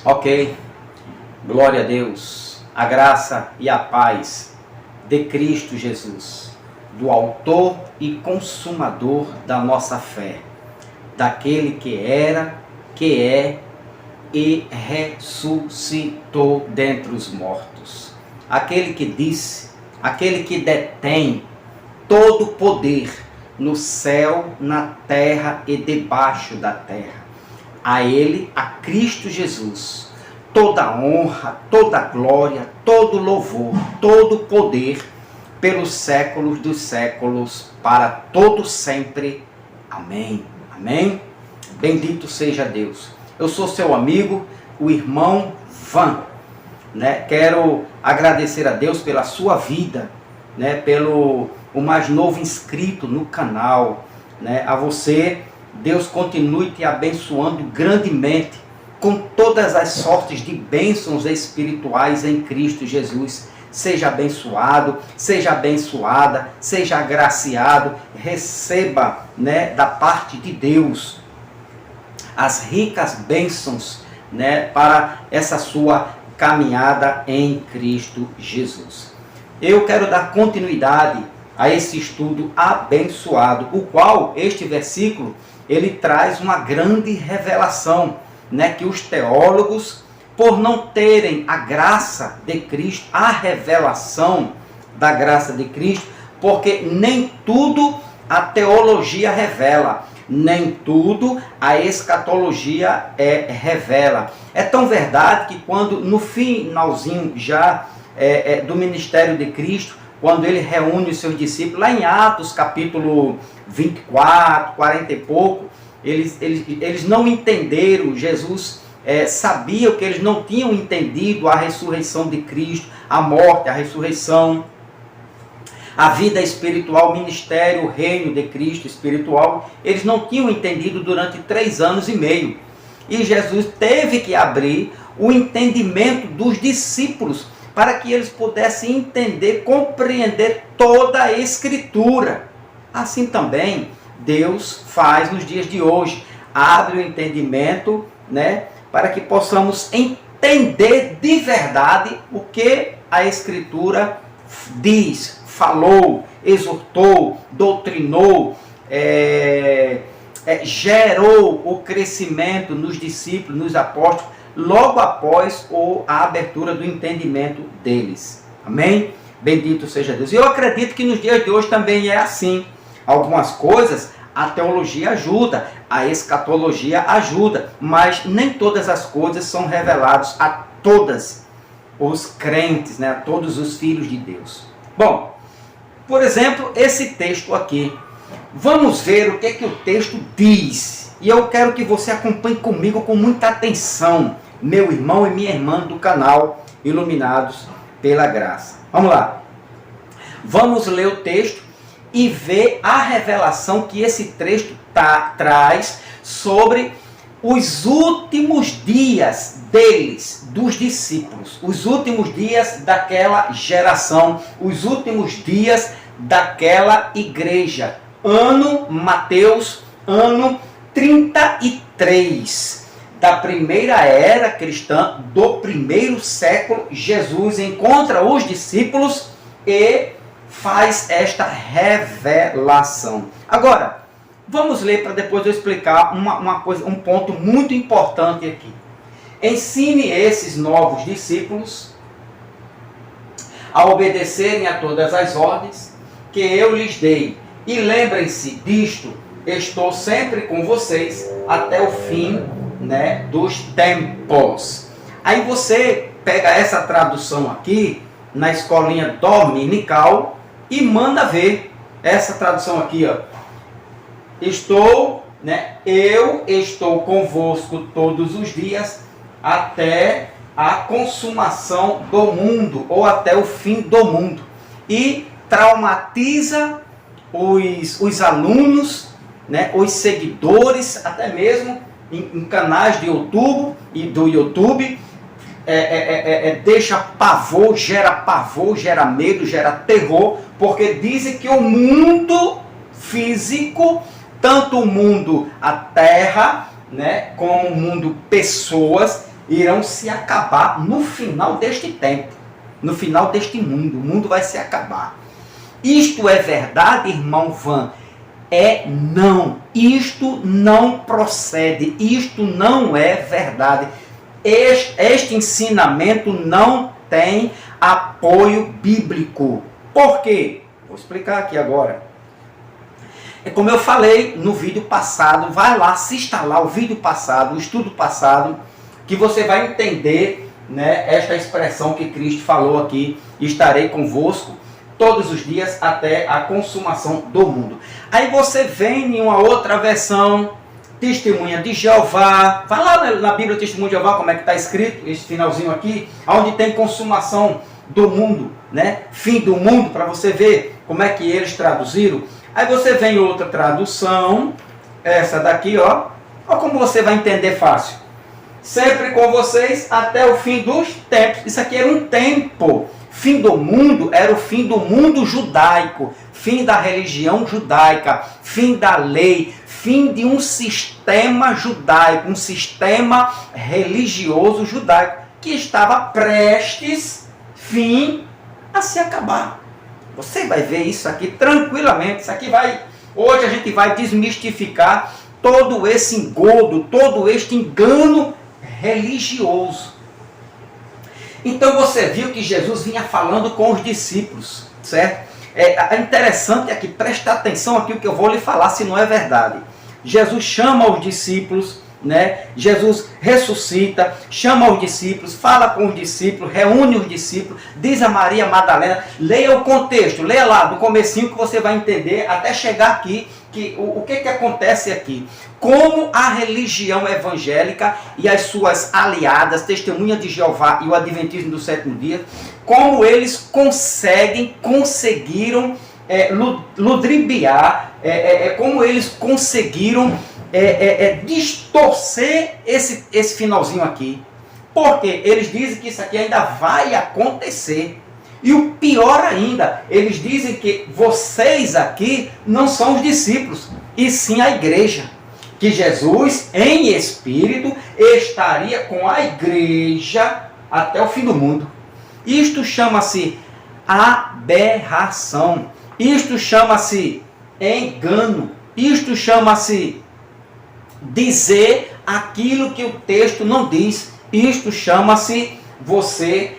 Ok, glória a Deus, a graça e a paz de Cristo Jesus, do autor e consumador da nossa fé, daquele que era, que é e ressuscitou dentre os mortos, aquele que disse, aquele que detém todo o poder no céu, na terra e debaixo da terra. A Ele, a Cristo Jesus, toda a honra, toda a glória, todo o louvor, todo o poder, pelos séculos dos séculos, para todo sempre. Amém. Amém. Bendito seja Deus. Eu sou seu amigo, o irmão Van. Quero agradecer a Deus pela sua vida, pelo o mais novo inscrito no canal. A você, Deus continue te abençoando grandemente com todas as sortes de bênçãos espirituais em Cristo Jesus. Seja abençoado, seja abençoada, seja agraciado, receba da parte de Deus as ricas bênçãos para essa sua caminhada em Cristo Jesus. Eu quero dar continuidade a esse estudo abençoado, o qual este versículo ele traz uma grande revelação, que os teólogos, por não terem a graça de Cristo, a revelação da graça de Cristo, porque nem tudo a teologia revela, nem tudo a escatologia revela. É tão verdade que quando no finalzinho já do ministério de Cristo, quando ele reúne os seus discípulos, lá em Atos capítulo 24, 40 e pouco, eles não entenderam, Jesus sabia que eles não tinham entendido a ressurreição de Cristo, a morte, a ressurreição, a vida espiritual, o ministério, o reino de Cristo espiritual. Eles não tinham entendido durante 3 anos e meio. E Jesus teve que abrir o entendimento dos discípulos para que eles pudessem entender, compreender toda a Escritura. Assim também Deus faz nos dias de hoje. Abre o entendimento, para que possamos entender de verdade o que a Escritura diz, falou, exortou, doutrinou, gerou o crescimento nos discípulos, nos apóstolos, logo após a abertura do entendimento deles. Amém? Bendito seja Deus. E eu acredito que nos dias de hoje também é assim. Algumas coisas a teologia ajuda, a escatologia ajuda, mas nem todas as coisas são reveladas a todos os crentes, a todos os filhos de Deus. Bom, por exemplo, esse texto aqui. Vamos ver o que o texto diz. E eu quero que você acompanhe comigo com muita atenção, meu irmão e minha irmã do canal Iluminados pela Graça. Vamos lá. Vamos ler o texto e ver a revelação que esse texto traz sobre os últimos dias deles, dos discípulos, os últimos dias daquela geração, os últimos dias daquela igreja. Ano, Mateus, ano 33 da primeira era cristã, do primeiro século. Jesus encontra os discípulos e faz esta revelação. Agora, vamos ler para depois eu explicar uma coisa, um ponto muito importante aqui. Ensine esses novos discípulos a obedecerem a todas as ordens que eu lhes dei. E lembrem-se disto, estou sempre com vocês até o fim dos tempos. Aí você pega essa tradução aqui na escolinha dominical e manda ver essa tradução aqui, ó. Eu estou convosco todos os dias até a consumação do mundo, ou até o fim do mundo. E traumatiza os alunos, os seguidores, até mesmo em canais de YouTube e do YouTube, deixa pavor, gera medo, gera terror, porque dizem que o mundo físico, tanto o mundo, a terra, como o mundo pessoas, irão se acabar no final deste tempo, no final deste mundo. O mundo vai se acabar. Isto é verdade, irmão Van? Não. Isto não procede. Isto não é verdade. Este ensinamento não tem apoio bíblico. Por quê? Vou explicar aqui agora. É como eu falei no vídeo passado, vai lá, assista lá o vídeo passado, o estudo passado, que você vai entender, né, esta expressão que Cristo falou aqui: estarei convosco todos os dias até a consumação do mundo. Aí você vem em uma outra versão, Testemunha de Jeová. Vai lá na Bíblia Testemunha de Jeová, como é que está escrito, esse finalzinho aqui, onde tem consumação do mundo, né? Fim do mundo, para você ver como é que eles traduziram. Aí você vem outra tradução, essa daqui, ó. Olha como você vai entender fácil. Sempre com vocês até o fim dos tempos. Isso aqui era um tempo. Fim do mundo era o fim do mundo judaico, fim da religião judaica, fim da lei, fim de um sistema judaico, um sistema religioso judaico que estava prestes, fim, a se acabar. Você vai ver isso aqui tranquilamente. Isso aqui hoje a gente vai desmistificar todo esse engodo, todo este engano religioso. Então você viu que Jesus vinha falando com os discípulos, certo? É interessante aqui, presta atenção aqui o que eu vou lhe falar, se não é verdade. Jesus chama os discípulos, né? Jesus ressuscita, chama os discípulos, fala com os discípulos, reúne os discípulos, diz a Maria Madalena, leia o contexto, leia lá do comecinho que você vai entender até chegar aqui, o que acontece aqui. Como a religião evangélica e as suas aliadas, Testemunha de Jeová e o Adventismo do Sétimo Dia, como eles conseguiram ludibriar, como eles conseguiram distorcer esse finalzinho aqui. Porque eles dizem que isso aqui ainda vai acontecer. E o pior ainda, eles dizem que vocês aqui não são os discípulos, e sim a igreja. Que Jesus, em espírito, estaria com a igreja até o fim do mundo. Isto chama-se aberração. Isto chama-se engano. Isto chama-se dizer aquilo que o texto não diz. Isto chama-se você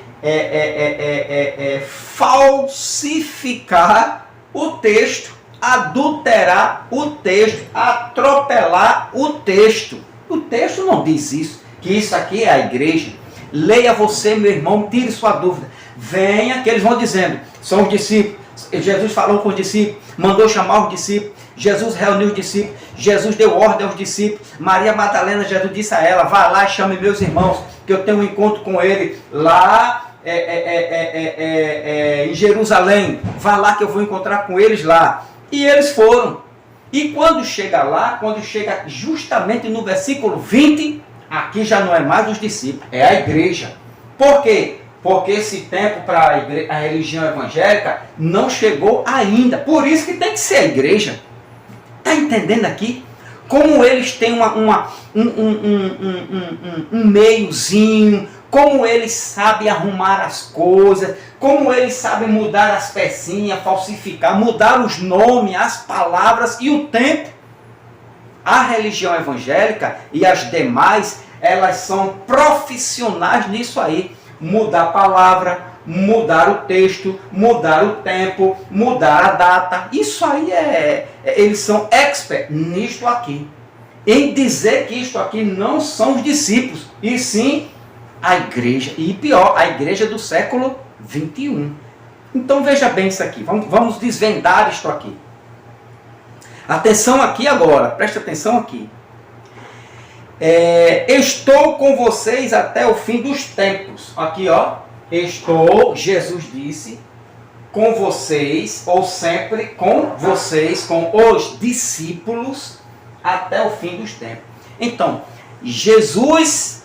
falsificar o texto, adulterar o texto, atropelar o texto. O texto não diz isso, que isso aqui é a igreja. Leia você, meu irmão, tire sua dúvida. Venha, que eles vão dizendo, são os discípulos. Jesus falou com os discípulos, mandou chamar os discípulos, Jesus reuniu os discípulos, Jesus deu ordem aos discípulos, Maria Madalena, Jesus disse a ela, vá lá e chame meus irmãos, que eu tenho um encontro com ele lá em Jerusalém, vá lá que eu vou encontrar com eles lá. E eles foram. E quando chega lá, quando chega justamente no versículo 20, aqui já não é mais os discípulos, é a igreja. Por quê? Porque esse tempo para a religião evangélica não chegou ainda. Por isso que tem que ser a igreja. Está entendendo aqui? Como eles têm um meiozinho, como eles sabem arrumar as coisas, como eles sabem mudar as pecinhas, falsificar, mudar os nomes, as palavras e o tempo. A religião evangélica e as demais, elas são profissionais nisso aí. Mudar a palavra, mudar o texto, mudar o tempo, mudar a data. Isso aí eles são experts nisto aqui. Em dizer que isto aqui não são os discípulos, e sim a igreja. E pior, a igreja do século 21. Então veja bem isso aqui. Vamos desvendar isto aqui. Atenção aqui agora, preste atenção aqui. Estou com vocês até o fim dos tempos. Aqui, ó. Estou, Jesus disse, com vocês, ou sempre com vocês, com os discípulos, até o fim dos tempos. Então, Jesus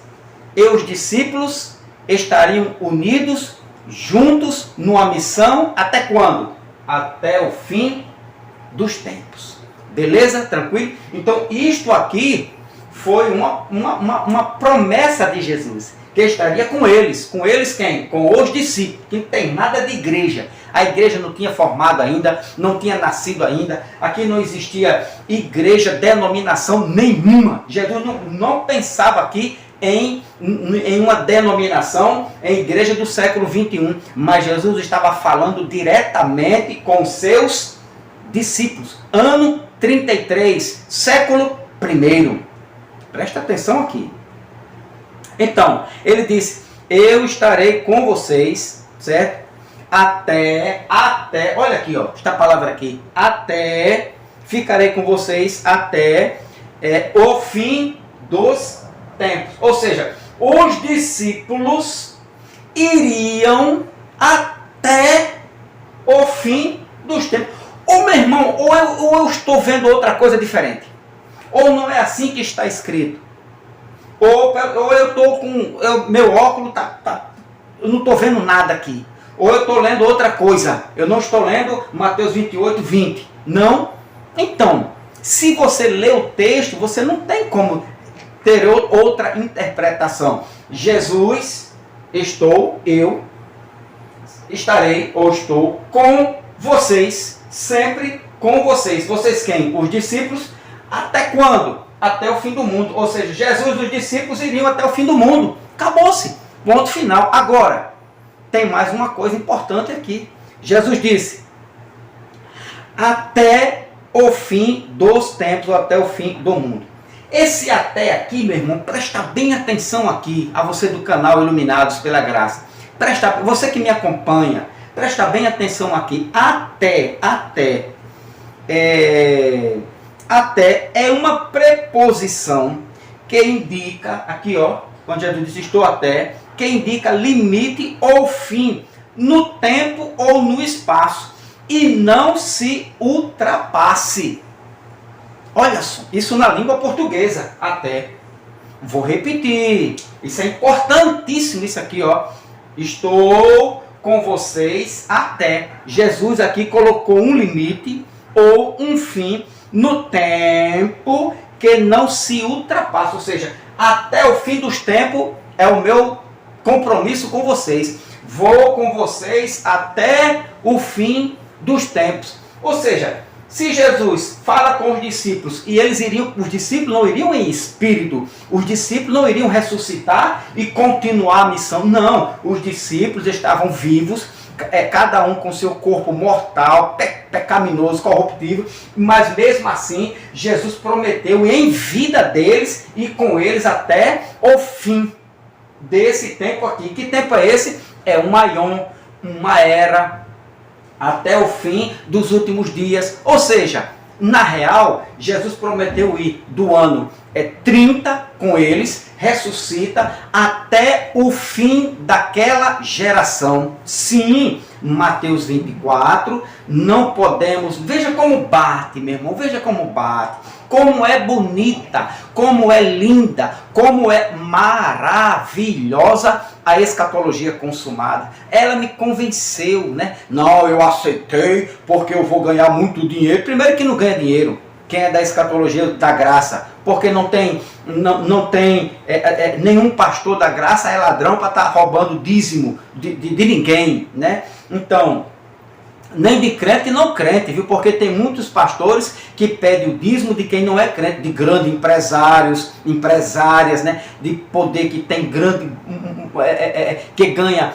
e os discípulos estariam unidos, juntos, numa missão, até quando? Até o fim dos tempos. Beleza? Tranquilo? Então, isto aqui foi uma promessa de Jesus, que estaria com eles. Com eles quem? Com os discípulos, que não tem nada de igreja. A igreja não tinha formado ainda, não tinha nascido ainda, aqui não existia igreja, denominação nenhuma. Jesus não pensava aqui em uma denominação, em igreja do século 21, mas Jesus estava falando diretamente com seus discípulos. Ano 33, século 1. Presta atenção aqui. Então, ele disse, eu estarei com vocês, certo? Até, olha aqui, ó, esta palavra aqui, até, ficarei com vocês até o fim dos tempos. Ou seja, os discípulos iriam até o fim dos tempos. Ô meu irmão, ou eu estou vendo outra coisa diferente, ou não é assim que está escrito, ou eu estou com, meu óculos eu não estou vendo nada aqui, ou eu estou lendo outra coisa, eu não estou lendo Mateus 28, 20, não? Então, se você lê o texto, você não tem como ter outra interpretação. Jesus, eu estarei ou estou com vocês, sempre com vocês. Vocês quem? Os discípulos. Até quando? Até o fim do mundo. Ou seja, Jesus e os discípulos iriam até o fim do mundo. Acabou-se. Ponto final. Agora, tem mais uma coisa importante aqui. Jesus disse, até o fim dos tempos, ou até o fim do mundo. Esse até aqui, meu irmão, presta bem atenção aqui, a você do canal Iluminados pela Graça. Você que me acompanha, presta bem atenção aqui. Até é uma preposição que indica, aqui ó, quando Jesus disse estou até, que indica limite ou fim, no tempo ou no espaço, e não se ultrapasse. Olha só, isso na língua portuguesa, até. Vou repetir, isso é importantíssimo isso aqui, ó. Estou com vocês até. Jesus aqui colocou um limite ou um fim no tempo que não se ultrapassa. Ou seja, até o fim dos tempos é o meu compromisso com vocês. Vou com vocês até o fim dos tempos. Ou seja, se Jesus fala com os discípulos e os discípulos não iriam em espírito, os discípulos não iriam ressuscitar e continuar a missão. Não, os discípulos estavam vivos, cada um com seu corpo mortal, pecaminoso, corruptível, mas mesmo assim Jesus prometeu em vida deles e com eles até o fim desse tempo aqui. Que tempo é esse? É um aion, uma era, até o fim dos últimos dias. Ou seja, na real, Jesus prometeu ir do ano 30 com eles, ressuscita até o fim daquela geração. Sim, Mateus 24, não podemos... Veja como bate, meu irmão, veja como bate. Como é bonita, como é linda, como é maravilhosa a escatologia consumada. Ela me convenceu, né? Não, eu aceitei porque eu vou ganhar muito dinheiro. Primeiro que não ganha dinheiro, quem é da escatologia da graça, porque não tem nenhum pastor da graça é ladrão para estar roubando dízimo de ninguém, né? Então, nem de crente e não crente, viu? Porque tem muitos pastores que pedem o dízimo de quem não é crente, de grandes empresários, empresárias, né? De poder que tem grande, que ganha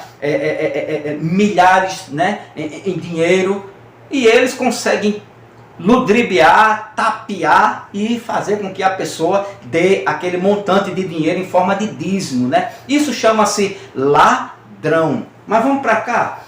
milhares, né? Em dinheiro, e eles conseguem ludibriar, tapear e fazer com que a pessoa dê aquele montante de dinheiro em forma de dízimo, né? Isso chama-se ladrão. Mas vamos para cá.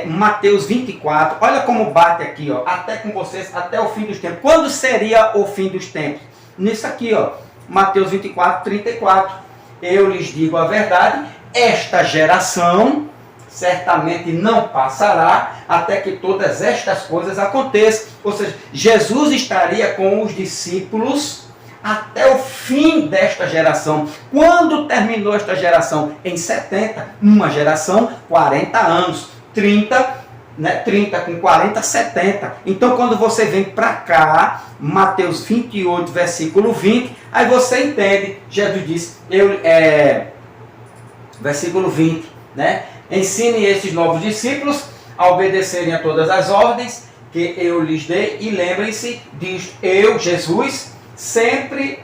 Mateus 24, olha como bate aqui, ó, até com vocês, até o fim dos tempos. Quando seria o fim dos tempos? Nisso aqui, ó, Mateus 24, 34. Eu lhes digo a verdade, esta geração certamente não passará até que todas estas coisas aconteçam. Ou seja, Jesus estaria com os discípulos até o fim desta geração. Quando terminou esta geração? Em 70, uma geração, 40 anos. 30 né, 30, com 40, 70. Então, quando você vem para cá, Mateus 28, versículo 20, aí você entende. Jesus disse, versículo 20, né? Ensine esses novos discípulos a obedecerem a todas as ordens que eu lhes dei, e lembrem-se disso, eu, Jesus, sempre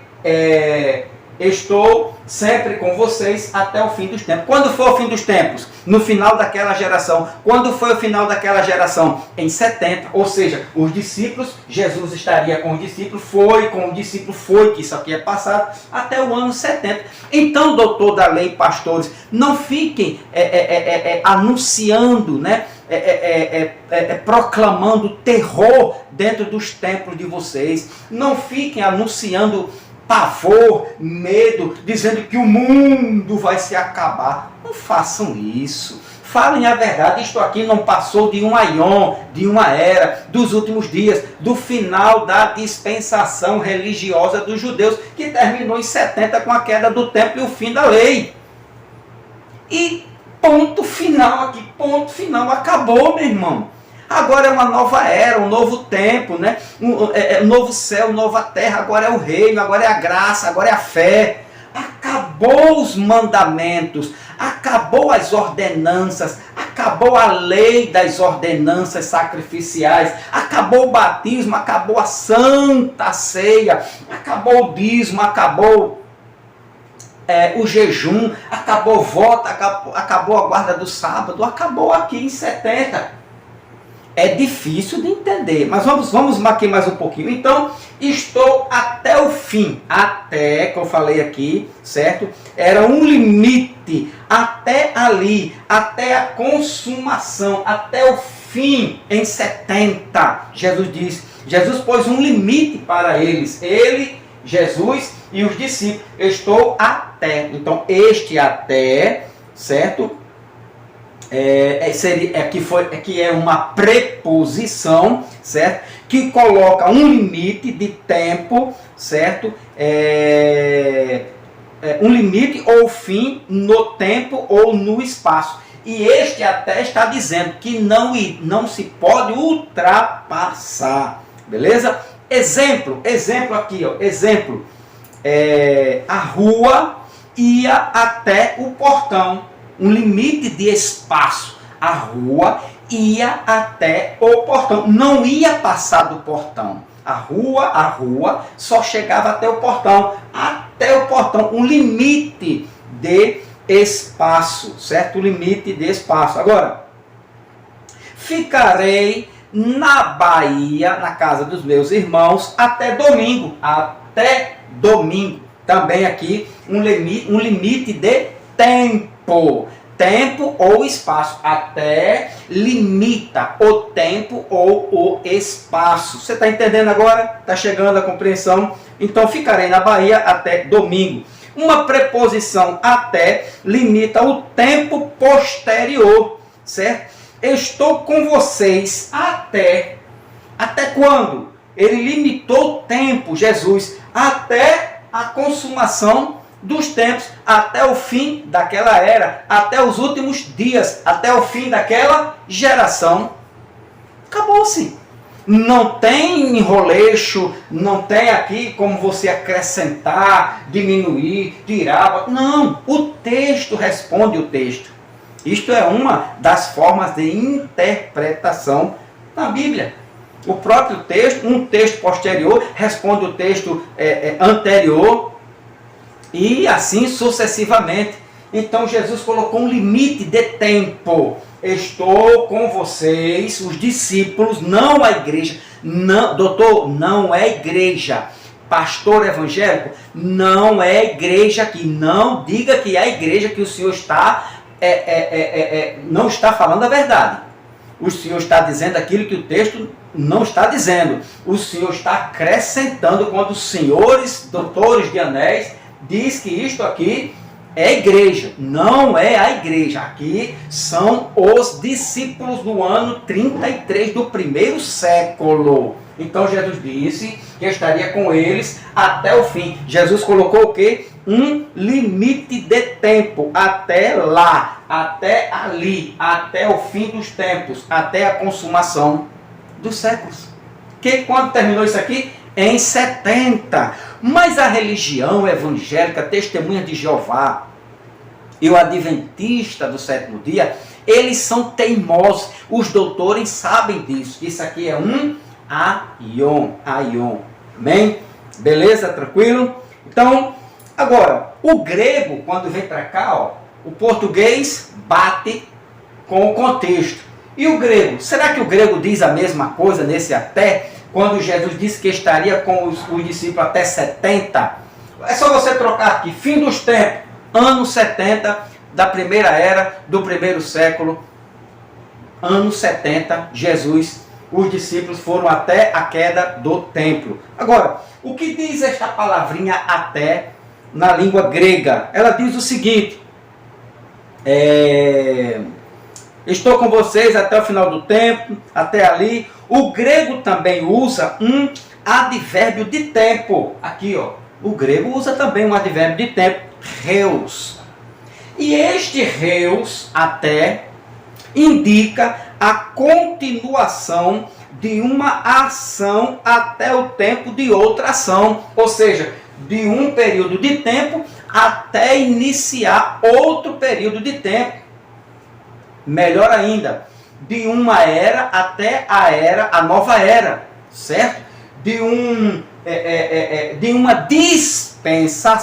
estou sempre com vocês até o fim dos tempos. Quando for o fim dos tempos? No final daquela geração. Quando foi o final daquela geração? Em 70. Ou seja, os discípulos, Jesus estaria com os discípulos, foi que isso aqui é passado, até o ano 70. Então, doutor da lei, pastores, não fiquem anunciando, né? Proclamando terror dentro dos templos de vocês. Não fiquem anunciando pavor, medo, dizendo que o mundo vai se acabar. Não façam isso. Falem a verdade. Isto aqui não passou de um aion, de uma era, dos últimos dias, do final da dispensação religiosa dos judeus, que terminou em 70 com a queda do templo e o fim da lei. E ponto final aqui, ponto final. Acabou, meu irmão. Agora é uma nova era, um novo tempo, né? Um novo céu, nova terra. Agora é o reino, agora é a graça, agora é a fé. Acabou os mandamentos, acabou as ordenanças, acabou a lei das ordenanças sacrificiais, acabou o batismo, acabou a santa ceia, acabou o dízimo, acabou o jejum, acabou o voto, acabou a guarda do sábado, acabou aqui em 70. É difícil de entender, mas vamos aqui mais um pouquinho. Então, estou até o fim, até, que eu falei aqui, certo? Era um limite, até ali, até a consumação, até o fim, em 70. Jesus pôs um limite para eles. Ele, Jesus e os discípulos. Estou até. Então, este até, certo? Que é uma preposição, certo? Que coloca um limite de tempo, certo? Um limite ou fim no tempo ou no espaço. E este até está dizendo que não se pode ultrapassar, beleza? Exemplo aqui, ó, exemplo. A rua ia até o portão. Um limite de espaço. A rua ia até o portão. Não ia passar do portão. A rua só chegava até o portão. Até o portão. Um limite de espaço. Certo? Um limite de espaço. Agora, ficarei na Bahia, na casa dos meus irmãos, até domingo. Até domingo. Também aqui um limite de tempo. Tempo ou espaço. Até limita o tempo ou o espaço. Você está entendendo agora? Está chegando a compreensão? Então, ficarei na Bahia até domingo. Uma preposição até limita o tempo posterior, certo? Estou com vocês até. Até quando? Ele limitou o tempo, Jesus, até a consumação dos tempos, até o fim daquela era, até os últimos dias, até o fim daquela geração. Acabou-se. Não tem enroleixo, não tem aqui como você acrescentar, diminuir, tirar. Não, o texto responde o texto. Isto é uma das formas de interpretação da Bíblia. O próprio texto, um texto posterior, responde o texto anterior, e assim sucessivamente. Então Jesus colocou um limite de tempo. Estou com vocês, os discípulos, não a igreja. Não, doutor, não é igreja. Pastor evangélico, não é igreja aqui. Não diga que é a igreja, que o Senhor está não está falando a verdade. O Senhor está dizendo aquilo que o texto não está dizendo. O Senhor está acrescentando quando os senhores, doutores de anéis, diz que isto aqui é igreja. Não é a igreja. Aqui são os discípulos do ano 33 do primeiro século. Então Jesus disse que estaria com eles até o fim. Jesus colocou o quê? Um limite de tempo. Até lá. até ali, até o fim dos tempos, até a consumação dos séculos. Que quando terminou isso aqui? Em 70. Mas a religião evangélica, Testemunha de Jeová e o Adventista do sétimo dia, eles são teimosos. Os doutores sabem disso. Isso aqui é um aion. Amém? Beleza? Tranquilo? Então, agora, o grego, quando vem para cá, ó, o português bate com o contexto. E o grego? Será que o grego diz a mesma coisa nesse até? Quando Jesus disse que estaria com os discípulos até 70? É só você trocar aqui, fim dos tempos, ano 70 da primeira era, do primeiro século, ano 70, Jesus, os discípulos foram até a queda do templo. Agora, o que diz esta palavrinha até na língua grega? Ela diz o seguinte: estou com vocês até o final do tempo, até ali. O grego também usa um advérbio de tempo. Aqui, ó, o grego usa também um advérbio de tempo, reus. E este reus, até, indica a continuação de uma ação até o tempo de outra ação. Ou seja, de um período de tempo até iniciar outro período de tempo. Melhor ainda, de uma era até a nova era, certo? De uma dispensação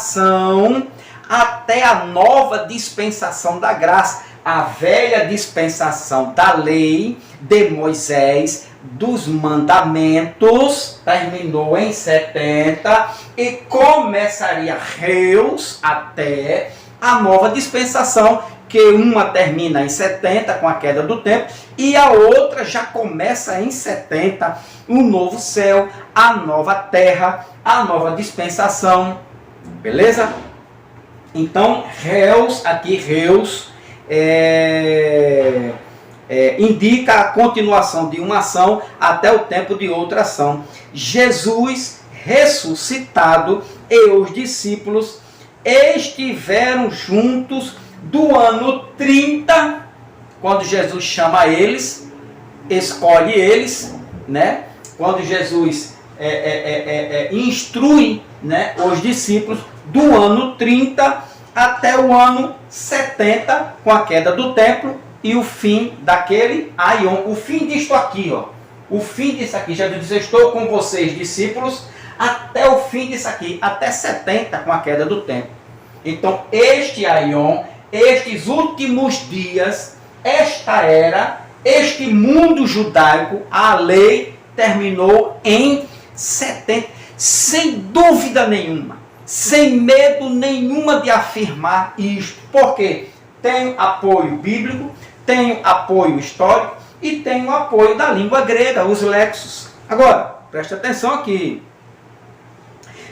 até a nova dispensação da graça. A velha dispensação da lei de Moisés, dos mandamentos, terminou em 70 e começaria reus até a nova dispensação, que uma termina em 70 com a queda do templo e a outra já começa em 70, o novo céu, a nova terra, a nova dispensação. Beleza? Então, reus, aqui reus, indica a continuação de uma ação até o tempo de outra ação. Jesus ressuscitado e os discípulos estiveram juntos do ano 30, quando Jesus chama eles, escolhe eles, né? Quando Jesus instrui, né, os discípulos, do ano 30 até o ano 70, com a queda do templo e o fim daquele aion. O fim disto aqui, ó. O fim disso aqui, Jesus diz: estou com vocês, discípulos, até o fim disso aqui, até 70, com a queda do templo. Então, este aion, estes últimos dias, esta era, este mundo judaico, a lei terminou em 70, sem dúvida nenhuma, sem medo nenhuma de afirmar isto. Por quê? Tenho apoio bíblico, tenho apoio histórico e tenho apoio da língua grega, os lexos. Agora, preste atenção aqui.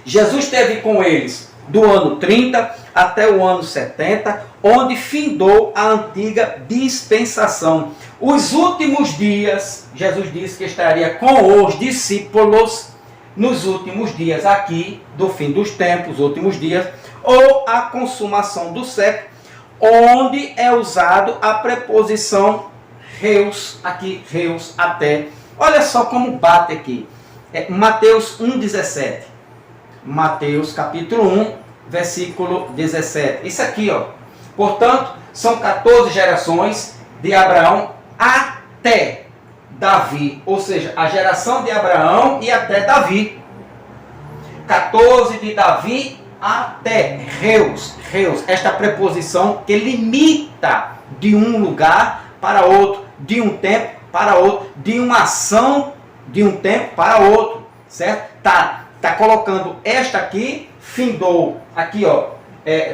Jesus esteve com eles do ano 30 até o ano 70, onde findou a antiga dispensação. Os últimos dias, Jesus disse que estaria com os discípulos nos últimos dias aqui, do fim dos tempos, os últimos dias, ou a consumação do século, onde é usado a preposição reus, aqui, reus, até. Olha só como bate aqui. Mateus 1,17. Mateus capítulo 1, versículo 17. Isso aqui, ó. Portanto, são 14 gerações de Abraão até Davi. Ou seja, a geração de Abraão e até Davi. 14 de Davi até reus. Reus, esta preposição que limita de um lugar para outro, de um tempo para outro, de uma ação de um tempo para outro, certo? Tá colocando esta aqui, findou aqui, ó,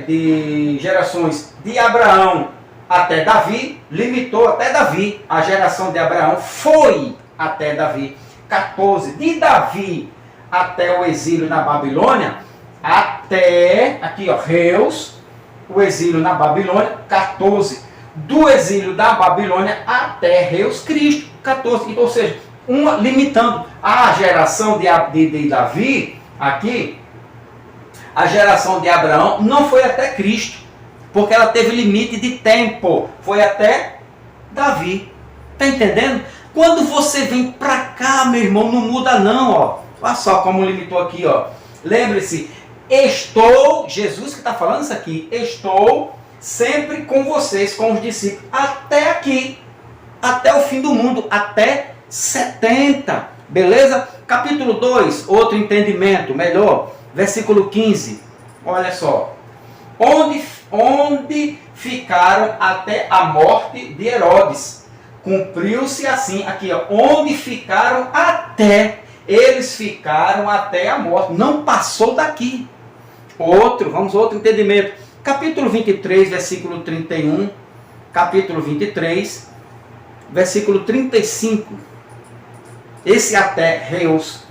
de gerações de Abraão até Davi, limitou até Davi. A geração de Abraão foi até Davi. 14 de Davi até o exílio na Babilônia, até aqui, ó, reus, o exílio na Babilônia. 14 do exílio da Babilônia até reus Cristo. 14, ou seja, uma limitando a geração de Davi aqui. A geração de Abraão não foi até Cristo, porque ela teve limite de tempo. Foi até Davi. Está entendendo? Quando você vem para cá, meu irmão, não muda não, ó. Olha só como limitou aqui, ó. Lembre-se, Jesus que está falando isso aqui, estou sempre com vocês, com os discípulos, até aqui, até o fim do mundo, até 70. Beleza? Capítulo 2, outro entendimento, melhor, versículo 15. Olha só. Onde ficaram até a morte de Herodes. Cumpriu-se assim, aqui, ó, onde ficaram até, eles ficaram até a morte, não passou daqui. Outro entendimento. Capítulo 23, versículo 31, capítulo 23, versículo 35. Esse até reus,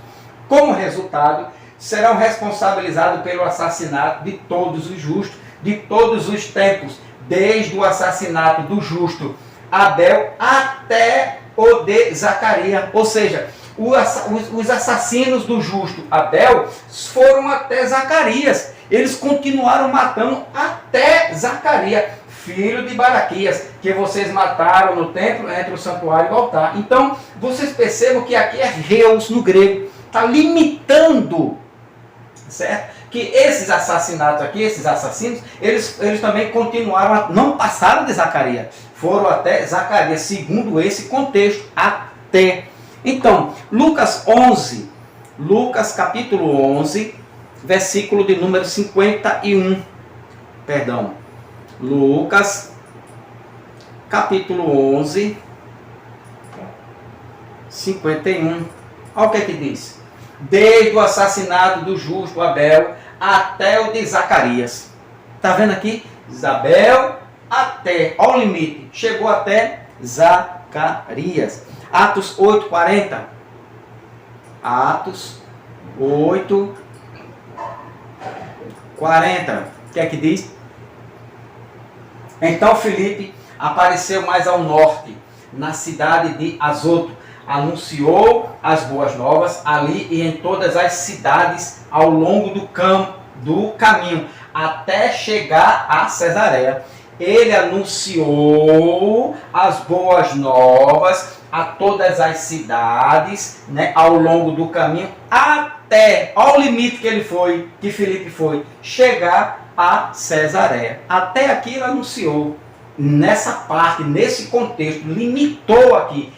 como resultado, serão responsabilizados pelo assassinato de todos os justos, de todos os tempos, desde o assassinato do justo Abel até o de Zacarias. Ou seja, os assassinos do justo Abel foram até Zacarias. Eles continuaram matando até Zacarias, filho de Baraquias, que vocês mataram no templo entre o santuário e o altar. Então, vocês percebam que aqui é reus no grego. Está limitando, certo? Que esses assassinatos aqui, esses assassinos, eles também continuaram, não passaram de Zacarias, foram até Zacarias, segundo esse contexto, até. Então, Lucas capítulo 11, versículo de número 51. Perdão. Lucas, capítulo 11, 51. Olha o que é que diz. Desde o assassinato do justo Abel até o de Zacarias. Está vendo aqui? Isabel até, olha o limite, chegou até Zacarias. Atos 8, 40. Atos 8, 40. O que é que diz? Então Filipe apareceu mais ao norte, na cidade de Azoto. Anunciou as boas novas ali e em todas as cidades ao longo do caminho, até chegar a Cesareia. Ele anunciou as boas novas a todas as cidades, né, ao longo do caminho, até, olha o limite que ele foi, que Filipe foi, chegar a Cesareia. Até aqui ele anunciou, nessa parte, nesse contexto, limitou aqui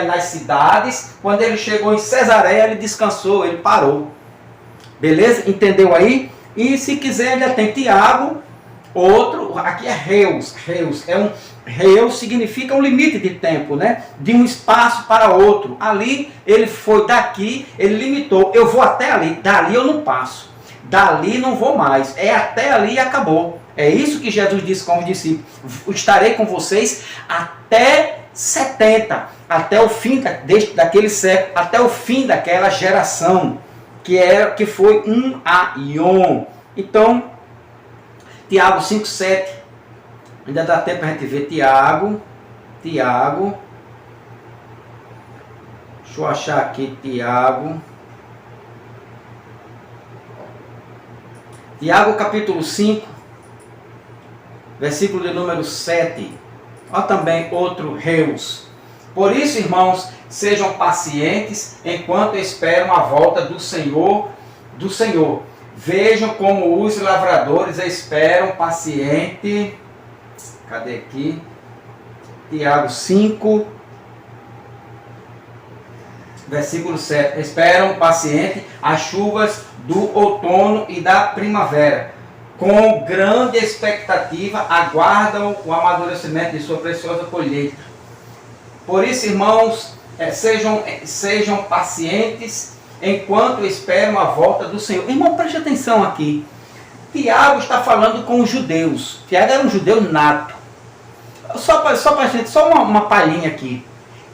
nas cidades. Quando ele chegou em Cesareia, ele descansou, ele parou. Beleza? Entendeu aí? E se quiser, ainda tem Tiago, outro, aqui é reus. Reus significa um limite de tempo, né? De um espaço para outro. Ali, ele foi daqui, ele limitou. Eu vou até ali, dali eu não passo. Dali não vou mais. É até ali e acabou. É isso que Jesus disse com os discípulos. Estarei com vocês até 70, até o fim daquele século, até o fim daquela geração, que foi um aion. Então, Tiago 5,7, ainda dá tempo para a gente ver Tiago, deixa eu achar aqui Tiago capítulo 5, versículo de número 7. Olha também outro reus. Por isso, irmãos, sejam pacientes enquanto esperam a volta do Senhor. Vejam como os lavradores esperam paciente. Cadê aqui? Tiago 5, versículo 7. Esperam paciente as chuvas do outono e da primavera. Com grande expectativa, aguardam o amadurecimento de sua preciosa colheita. Por isso, irmãos, sejam pacientes enquanto esperam a volta do Senhor. Irmão, preste atenção aqui. Tiago está falando com os judeus. Tiago era um judeu nato. Só uma palhinha aqui.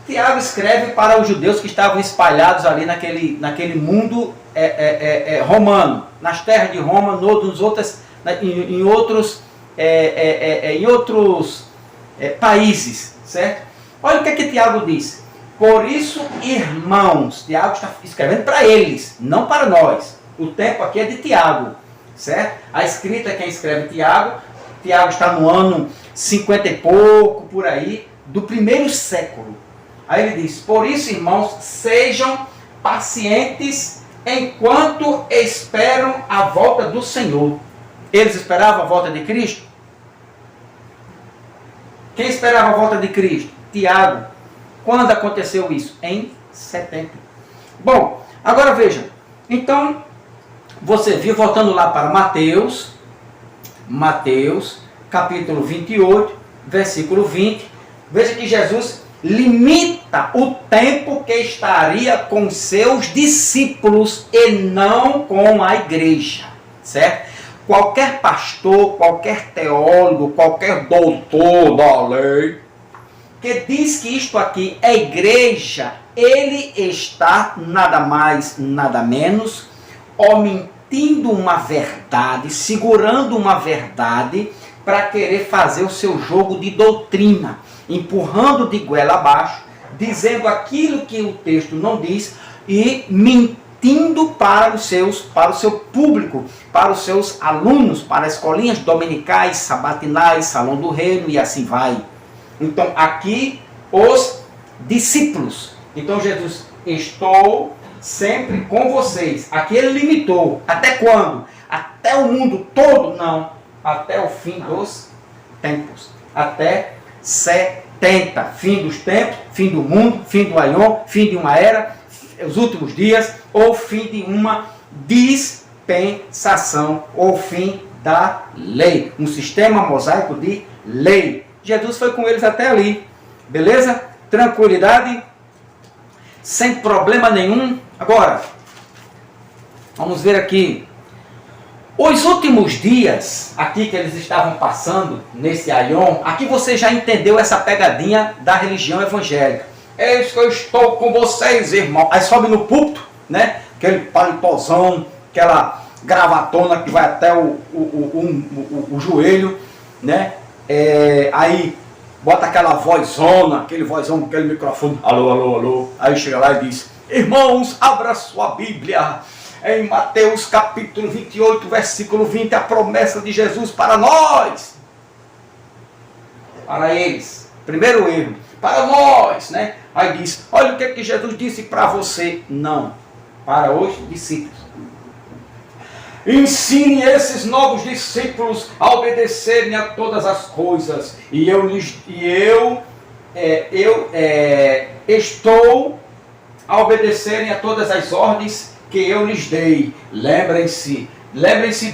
Tiago escreve para os judeus que estavam espalhados ali naquele mundo romano, nas terras de Roma, em outros países, certo? Olha o que Tiago diz. Por isso, irmãos, Tiago está escrevendo para eles, não para nós. O tempo aqui é de Tiago, certo? A escrita, quem escreve Tiago Tiago está no ano 50 e pouco, por aí, do primeiro século. Aí ele diz: por isso, irmãos, sejam pacientes enquanto esperam a volta do Senhor. Eles esperavam a volta de Cristo? Quem esperava a volta de Cristo? Tiago. Quando aconteceu isso? Em 70. Bom, agora veja. Então, você viu, voltando lá para Mateus, capítulo 28, versículo 20. Veja que Jesus limita o tempo que estaria com seus discípulos e não com a igreja, certo? Qualquer pastor, qualquer teólogo, qualquer doutor da lei que diz que isto aqui é igreja, ele está nada mais, nada menos omitindo uma verdade, segurando uma verdade para querer fazer o seu jogo de doutrina, empurrando de goela abaixo, dizendo aquilo que o texto não diz e mentindo para o seu público, para os seus alunos, para escolinhas dominicais, sabatinais, salão do reino e assim vai. Então aqui os discípulos. Então Jesus: estou sempre com vocês. Aqui ele limitou. Até quando? Até o mundo todo? Não. Até o fim dos tempos. Até 70. Fim dos tempos, fim do mundo, fim do aion, fim de uma era, os últimos dias, ou fim de uma dispensação, ou fim da lei. Um sistema mosaico de lei. Jesus foi com eles até ali. Beleza? Tranquilidade. Sem problema nenhum. Agora, vamos ver aqui. Os últimos dias, aqui que eles estavam passando, nesse aion, aqui você já entendeu essa pegadinha da religião evangélica. Eis que eu estou com vocês, irmão. Aí sobe no púlpito, né? Aquele palitozão, aquela gravatona que vai até o joelho, né? Aí bota aquela vozona, aquele vozão, aquele microfone, alô, alô, alô. Aí chega lá e diz: irmãos, abra sua Bíblia em Mateus capítulo 28, versículo 20, a promessa de Jesus para nós. Para eles, primeiro erro, para nós, né? Aí diz: olha o que Jesus disse para você. Não, para os discípulos. Ensine esses novos discípulos a obedecerem a todas as coisas. E eu estou a obedecerem a todas as ordens que eu lhes dei. Lembrem-se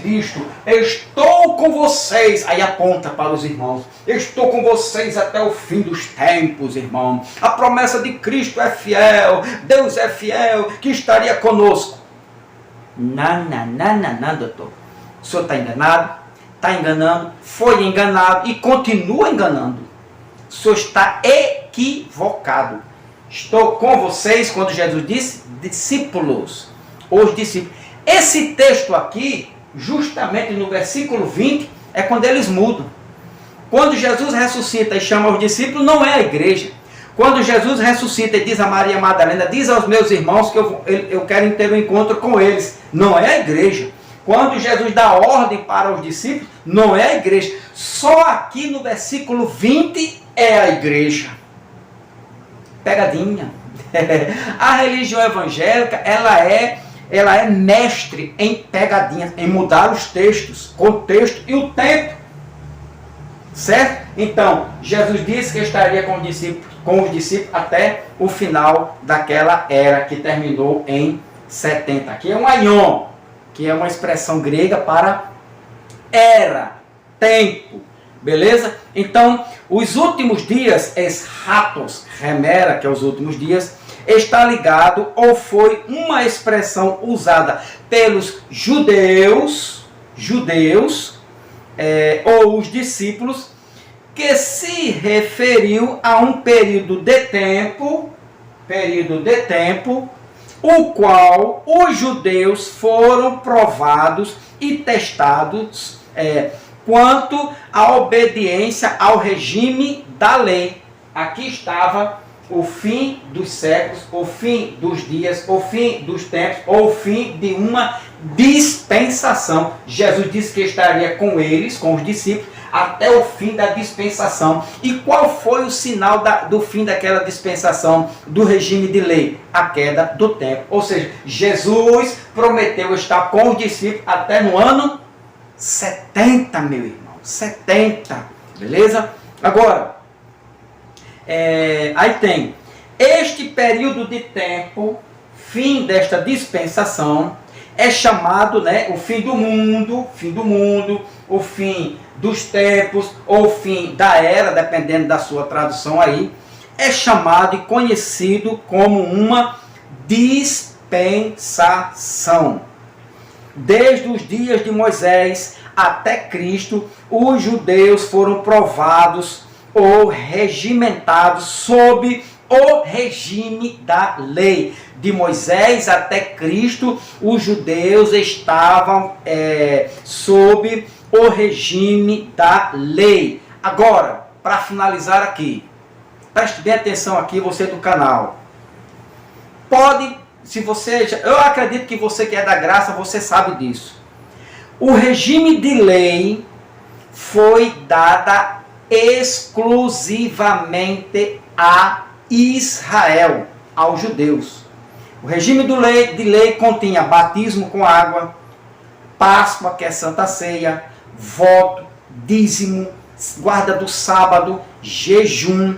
disto. Eu estou com vocês. Aí aponta para os irmãos. Eu estou com vocês até o fim dos tempos, irmão. A promessa de Cristo é fiel. Deus é fiel, que estaria conosco. Não, doutor. O senhor está enganado, está enganando, foi enganado e continua enganando. O senhor está equivocado. Estou com vocês, quando Jesus disse, discípulos. Os discípulos. Esse texto aqui, justamente no versículo 20, é quando eles mudam. Quando Jesus ressuscita e chama os discípulos, não é a igreja. Quando Jesus ressuscita e diz a Maria Madalena: diz aos meus irmãos que eu quero ter um encontro com eles. Não é a igreja. Quando Jesus dá ordem para os discípulos, não é a igreja. Só aqui no versículo 20 é a igreja. Pegadinha. A religião evangélica, ela é mestre em pegadinhas, em mudar os textos, contexto e o tempo. Certo? Então, Jesus disse que estaria com os discípulos até o final daquela era que terminou em 70. Aqui é um aion, que é uma expressão grega para era, tempo. Beleza? Então, os últimos dias, eschatos, remera, que é os últimos dias, está ligado ou foi uma expressão usada pelos judeus, ou os discípulos, que se referiu a um período de tempo, o qual os judeus foram provados e testados quanto à obediência ao regime da lei. Aqui estava o fim dos séculos, o fim dos dias, o fim dos tempos, ou o fim de uma dispensação. Jesus disse que estaria com eles, com os discípulos, até o fim da dispensação. E qual foi o sinal do fim daquela dispensação, do regime de lei? A queda do templo. Ou seja, Jesus prometeu estar com os discípulos até no ano 70, meu irmão. 70. Beleza? Agora, aí tem este período de tempo, fim desta dispensação, é chamado, né, o fim do mundo, o fim dos tempos, ou fim da era, dependendo da sua tradução aí, é chamado e conhecido como uma dispensação. Desde os dias de Moisés até Cristo, os judeus foram provados ou regimentados sob o regime da lei. De Moisés até Cristo, os judeus estavam sob o regime da lei. Agora, para finalizar aqui, preste bem atenção aqui, você do canal. Eu acredito que você que é da graça, você sabe disso. O regime de lei foi dada exclusivamente a Israel, aos judeus. O regime de lei continha batismo com água, Páscoa, que é Santa Ceia, voto, dízimo, guarda do sábado, jejum,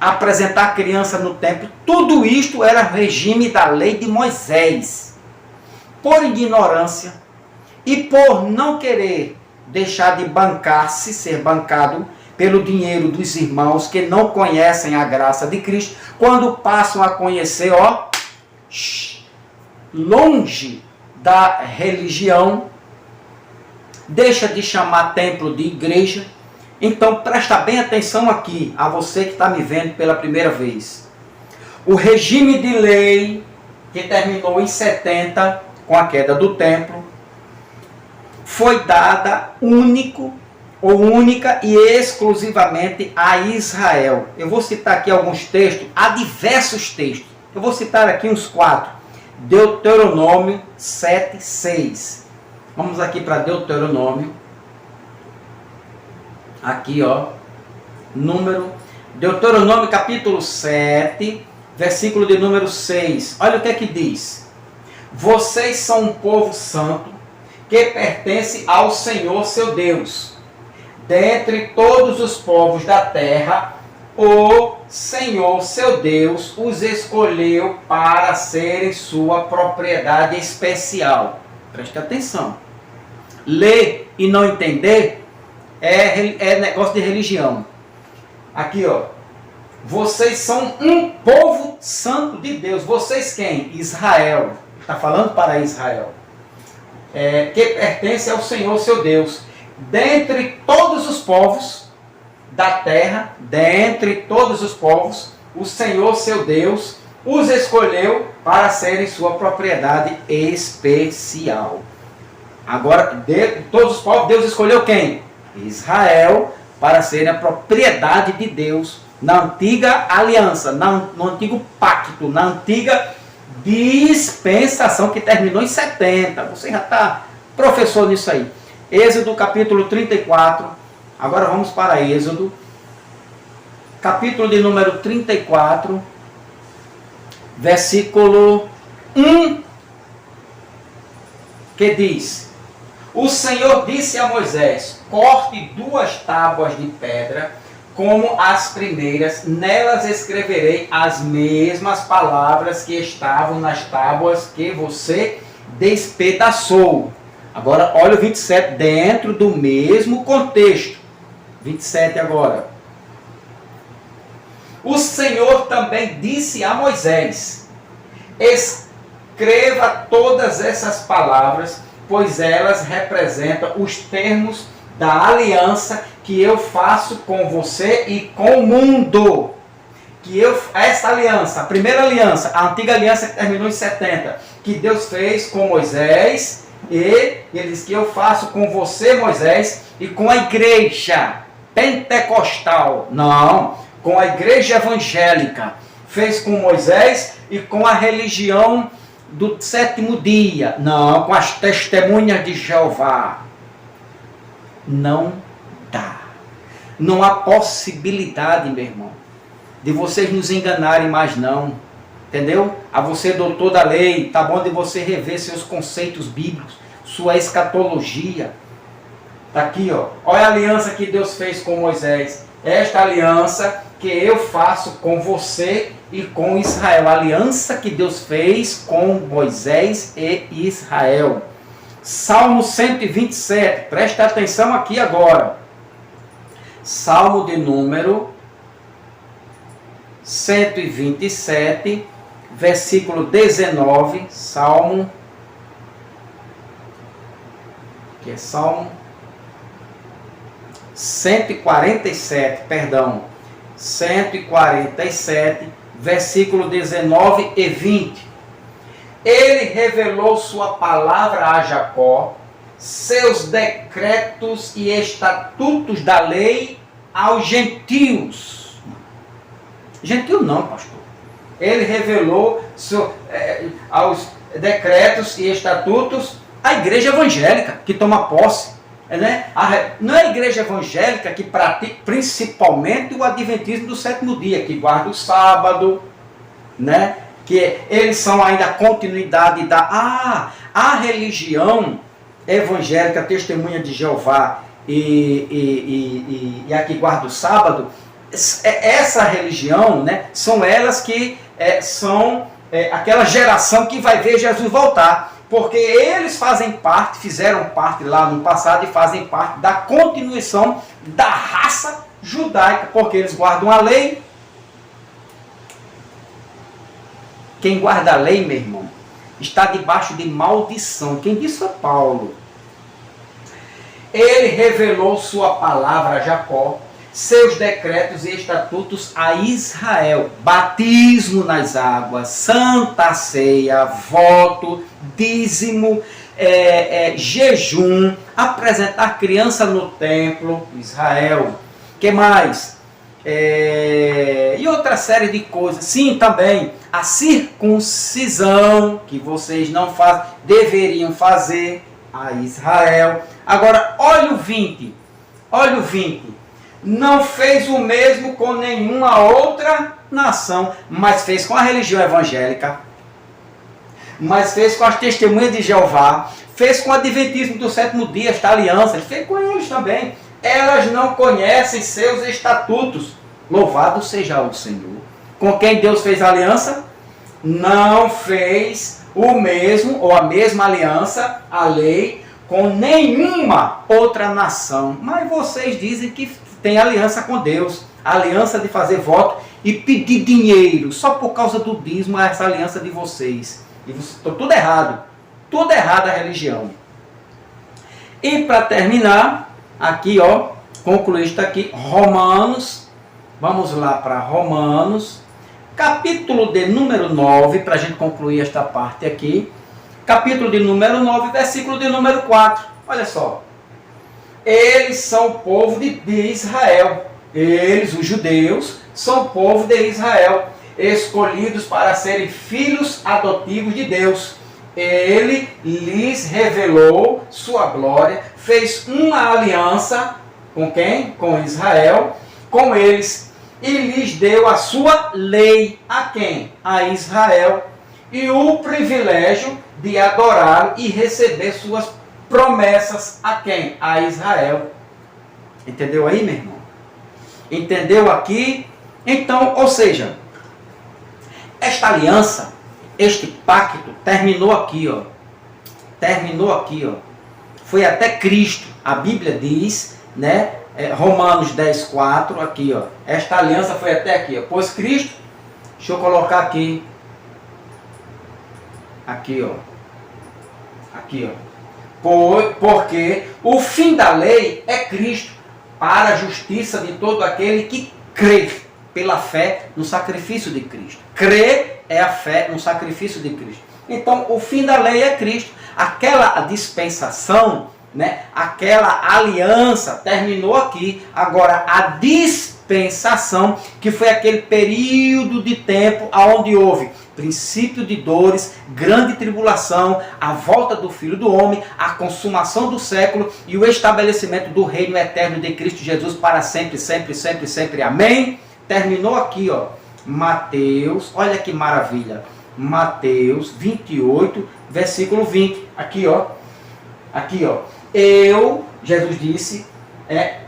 apresentar criança no templo. Tudo isto era regime da lei de Moisés. Por ignorância e por não querer deixar de bancar-se, ser bancado pelo dinheiro dos irmãos que não conhecem a graça de Cristo, quando passam a conhecer, longe da religião, deixa de chamar templo de igreja. Então presta bem atenção aqui, a você que está me vendo pela primeira vez. O regime de lei, que terminou em 70, com a queda do templo, foi dada única e exclusivamente a Israel. Eu vou citar aqui alguns textos, há diversos textos. Eu vou citar aqui uns 4. Deuteronômio 7:6. Vamos aqui para Deuteronômio. Aqui, Deuteronômio capítulo 7, versículo de número 6. Olha o que é que diz. Vocês são um povo santo, que pertence ao Senhor seu Deus. Dentre todos os povos da terra, o Senhor seu Deus os escolheu para serem sua propriedade especial. Preste atenção. Ler e não entender é negócio de religião. Aqui, vocês são um povo santo de Deus. Vocês quem? Israel. Está falando para Israel. Que pertence ao Senhor seu Deus. Dentre todos os povos da terra, o Senhor seu Deus os escolheu para serem sua propriedade especial. Agora, de todos os povos, Deus escolheu quem? Israel, para serem a propriedade de Deus na antiga aliança, no antigo pacto, na antiga dispensação que terminou em 70. Você já está professor nisso aí. Êxodo capítulo 34. Agora vamos para Êxodo. Capítulo de número 34. Versículo 1. Que diz: O Senhor disse a Moisés: corte 2 tábuas de pedra, como as primeiras, nelas escreverei as mesmas palavras que estavam nas tábuas que você despedaçou. Agora, olha o 27, dentro do mesmo contexto. 27 agora. O Senhor também disse a Moisés: escreva todas essas palavras, pois elas representam os termos da aliança que eu faço com você e com o mundo. Essa aliança, a primeira aliança, a antiga aliança que terminou em 70, que Deus fez com Moisés, e ele diz que eu faço com você, Moisés, e com a igreja pentecostal. Não, com a igreja evangélica. fez com Moisés e com a religião do 7º dia. Não, com as testemunhas de Jeová. Não dá. Não há possibilidade, meu irmão, de vocês nos enganarem mais não. Entendeu? A você, doutor da lei, tá bom de você rever seus conceitos bíblicos, sua escatologia. Tá aqui, ó. Olha a aliança que Deus fez com Moisés. Esta aliança que eu faço com você e com Israel. A aliança que Deus fez com Moisés e Israel. Salmo 127. Presta atenção aqui agora. Salmo de número 127, versículo 19. Salmo. Que é Salmo 147, perdão. 147, versículo 19 e 20. Ele revelou sua palavra a Jacó, seus decretos e estatutos da lei aos gentios. Gentil não, pastor. Ele revelou aos decretos e estatutos à igreja evangélica, que toma posse. Né? Não é a igreja evangélica que pratica principalmente o adventismo do 7º dia, que guarda o sábado, né? Que eles são ainda a continuidade a religião evangélica, testemunha de Jeová e a que guarda o sábado. Essa religião, né, são elas que são aquela geração que vai ver Jesus voltar. Porque eles fizeram parte lá no passado e fazem parte da continuação da raça judaica. Porque eles guardam a lei. Quem guarda a lei, meu irmão, está debaixo de maldição. Quem disse foi Paulo. Ele revelou sua palavra a Jacó, seus decretos e estatutos a Israel. Batismo nas águas, santa ceia, voto, dízimo, jejum, apresentar criança no templo, Israel. Que mais? E outra série de coisas. Sim, também a circuncisão, que vocês não fazem, deveriam fazer a Israel. Agora, olha o 20. Olha o 20. Não fez o mesmo com nenhuma outra nação, mas fez com a religião evangélica, mas fez com as testemunhas de Jeová, fez com o adventismo do 7º dia, esta aliança, fez com eles também. Elas não conhecem seus estatutos. Louvado seja o Senhor. Com quem Deus fez a aliança? Não fez o mesmo, ou a mesma aliança, a lei, com nenhuma outra nação. Mas vocês dizem que tem aliança com Deus, a aliança de fazer voto e pedir dinheiro, só por causa do dízimo, essa aliança de vocês. E tudo errado a religião. E para terminar, aqui ó, concluir isto aqui, Romanos, vamos lá para Romanos, capítulo de número 9, para a gente concluir esta parte aqui, capítulo de número 9, versículo de número 4, olha só. Eles são o povo de Israel. Eles, os judeus, são o povo de Israel, escolhidos para serem filhos adotivos de Deus. Ele lhes revelou sua glória, fez uma aliança com quem? Com Israel, com eles, e lhes deu a sua lei. A quem? A Israel. E o privilégio de adorar e receber suas promessas a quem? A Israel. Entendeu aí, meu irmão? Entendeu aqui? Então, ou seja, esta aliança, este pacto, terminou aqui, ó. Terminou aqui, ó. Foi até Cristo. A Bíblia diz, né? Romanos 10, 4, aqui, ó. Esta aliança foi até aqui, ó. Pois Cristo, deixa eu colocar aqui. Aqui, ó. Aqui, ó. Porque o fim da lei é Cristo, para a justiça de todo aquele que crê pela fé no sacrifício de Cristo. Crer é a fé no sacrifício de Cristo. Então, o fim da lei é Cristo. Aquela dispensação, né, aquela aliança terminou aqui. Agora, a dispensação dispensação, que foi aquele período de tempo onde houve princípio de dores, grande tribulação, a volta do Filho do Homem, a consumação do século e o estabelecimento do reino eterno de Cristo Jesus para sempre, sempre, sempre, sempre. Amém? Terminou aqui, ó, Mateus, olha que maravilha, Mateus 28, versículo 20, aqui, ó, Jesus disse,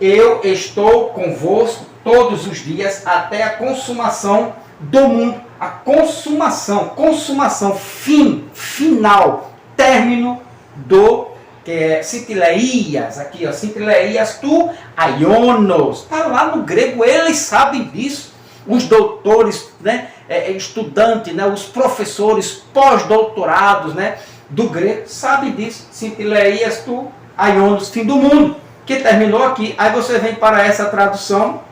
eu estou convosco todos os dias até a consumação do mundo. A consumação, fim, final, término do Sintileias, aqui, ó, Sintileias tu aionos, está lá no grego, eles sabem disso, os doutores, né, estudantes, né, os professores pós-doutorados, né, do grego, sabem disso, Sintileias tu aionos, fim do mundo, que terminou aqui. Aí você vem para essa tradução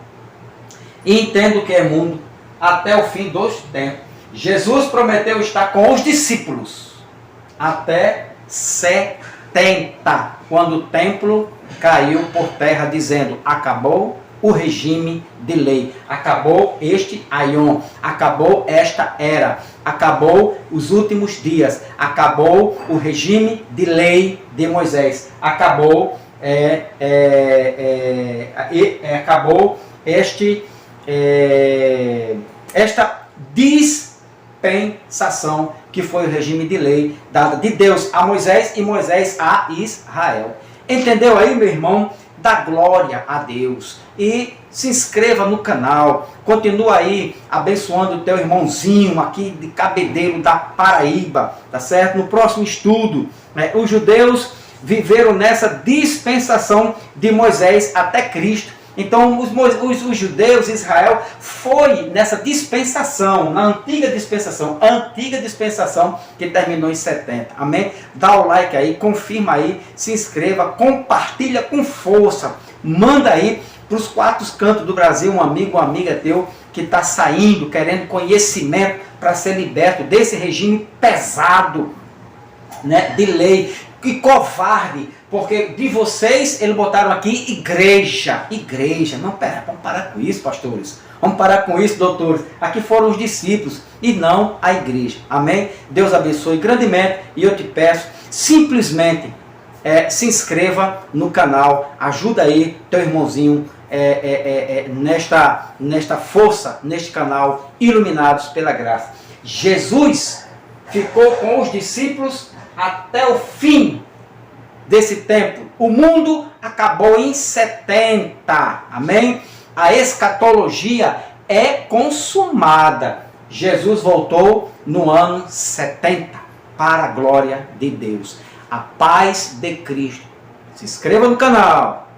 e entende o que é mundo até o fim dos tempos. Jesus prometeu estar com os discípulos até 70, quando o templo caiu por terra, dizendo, acabou o regime de lei, acabou este aion, acabou esta era, acabou os últimos dias, acabou o regime de lei de Moisés, acabou acabou esta dispensação que foi o regime de lei dada de Deus a Moisés e Moisés a Israel. Entendeu aí, meu irmão? Dá glória a Deus e se inscreva no canal, continua aí abençoando o teu irmãozinho aqui de Cabedelo da Paraíba, tá certo? No próximo estudo, os judeus viveram nessa dispensação de Moisés até Cristo. Então os judeus, Israel, foi nessa dispensação, na antiga dispensação que terminou em 70. Amém? Dá o like aí, confirma aí, se inscreva, compartilha com força. Manda aí para os 4 cantos do Brasil um amigo, uma amiga teu que está saindo, querendo conhecimento para ser liberto desse regime pesado, né, de lei. Que covarde, porque de vocês eles botaram aqui igreja. Não, pera, vamos parar com isso, pastores. Vamos parar com isso, doutores. Aqui foram os discípulos e não a igreja. Amém? Deus abençoe grandemente e eu te peço, simplesmente, se inscreva no canal, ajuda aí teu irmãozinho nesta força, neste canal, iluminados pela graça. Jesus ficou com os discípulos até o fim desse tempo. O mundo acabou em 70. Amém? A escatologia é consumada. Jesus voltou no ano 70 para a glória de Deus. A paz de Cristo. Se inscreva no canal.